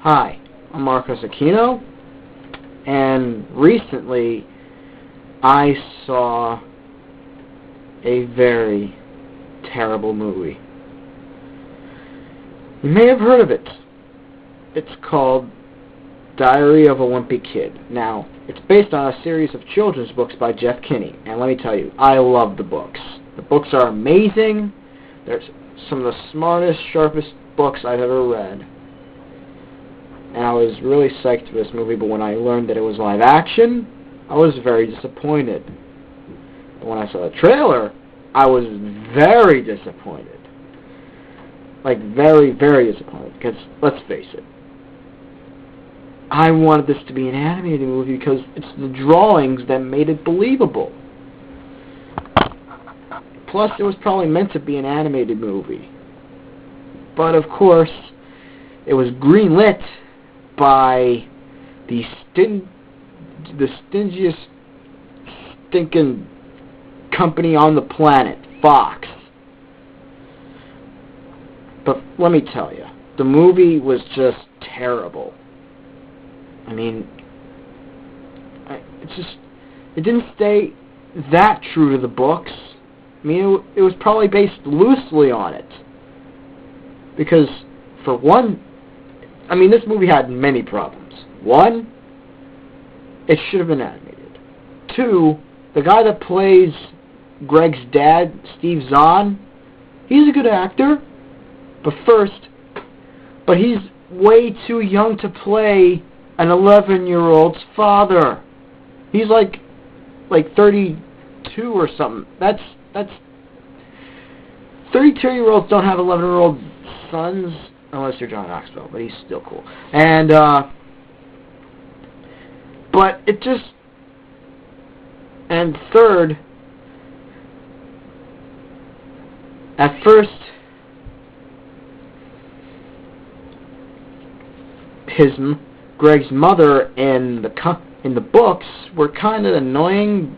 Hi, I'm Marcos Aquino, and recently I saw a very terrible movie. You may have heard of it. It's called Diary of a Wimpy Kid. Now, it's based on a series of children's books by Jeff Kinney, and let me tell you, I love the books. The books are amazing. They're some of the smartest, sharpest books I've ever read. And I was really psyched for this movie, but when I learned that it was live action, I was very disappointed. And when I saw the trailer, I was very disappointed. Like, very, very disappointed. Because, let's face it, I wanted this to be an animated movie because it's the drawings that made it believable. Plus, it was probably meant to be an animated movie. But, of course, it was greenlit by the stingiest stinking company on the planet, Fox. But let me tell you, the movie was just terrible. I mean, it didn't stay that true to the books. I mean, it was probably based loosely on it. Because, for one, I mean, this movie had many problems. One, it should have been animated. Two, the guy that plays Greg's dad, Steve Zahn, he's a good actor. But he's way too young to play an 11-year-old's father. He's like 32 or something. That's 32-year-olds don't have 11-year-old sons. Unless you're John Knoxville, but he's still cool. And, but it just, and third, at first, Greg's mother in the books were kind of annoying,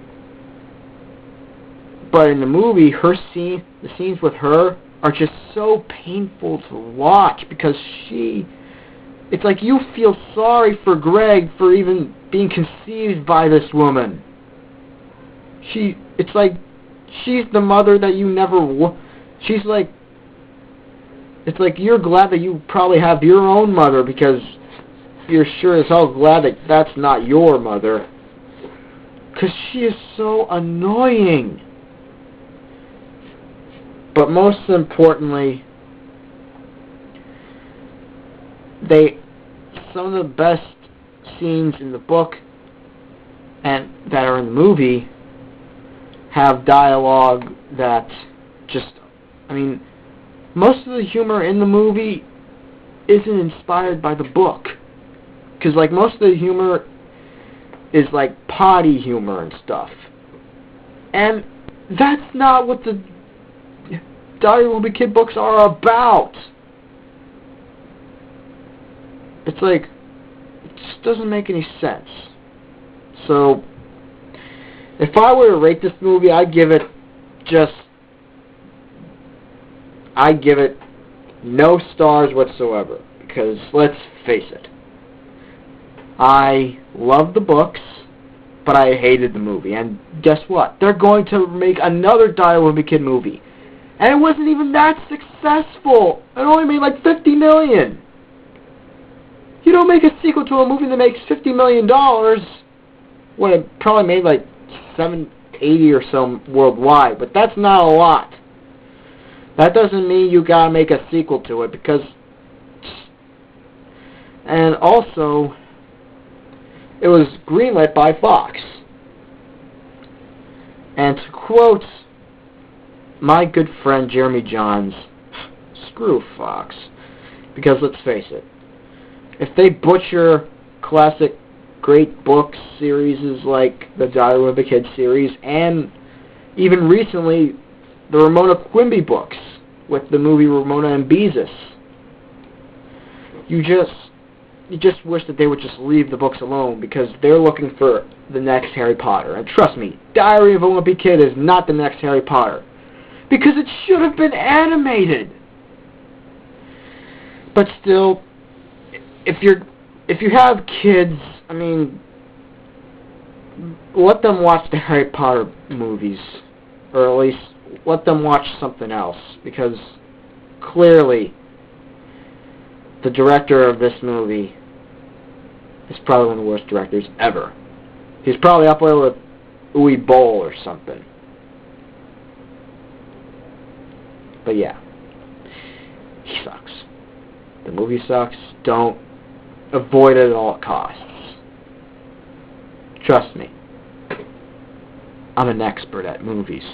but in the movie, the scenes with her are just so painful to watch because it's like you feel sorry for Greg for even being conceived by this woman. It's like she's the mother that you never she's like, it's like you're glad that you probably have your own mother because you're sure as hell glad that that's not your mother. Because she is so annoying. But most importantly, some of the best scenes in the book and that are in the movie have dialogue that just, I mean, most of the humor in the movie isn't inspired by the book. Because, like, most of the humor is, like, potty humor and stuff. And that's not what the Diary of a Wimpy Kid books are about. It's like, it just doesn't make any sense. So, if I were to rate this movie, I'd give it no stars whatsoever. Because, let's face it, I love the books, but I hated the movie. And guess what? They're going to make another Diary of a Wimpy Kid movie. And it wasn't even that successful. It only made like $50 million. You don't make a sequel to a movie that makes $50 million when it probably made like $780 or so worldwide. But that's not a lot. That doesn't mean you gotta make a sequel to it because... And also, it was greenlit by Fox. And to quote my good friend Jeremy Johns, screw Fox. Because let's face it, if they butcher classic great book series like the Diary of a Wimpy Kid series, and even recently the Ramona Quimby books with the movie Ramona and Beezus, you just wish that they would just leave the books alone because they're looking for the next Harry Potter. And trust me, Diary of a Wimpy Kid is not the next Harry Potter. Because it should have been animated. But still, if you have kids, I mean, let them watch the Harry Potter movies, or at least let them watch something else, because clearly the director of this movie is probably one of the worst directors ever. He's probably up there with Uwe Boll or something. But yeah, he sucks. The movie sucks. Don't avoid it at all costs. Trust me. I'm an expert at movies.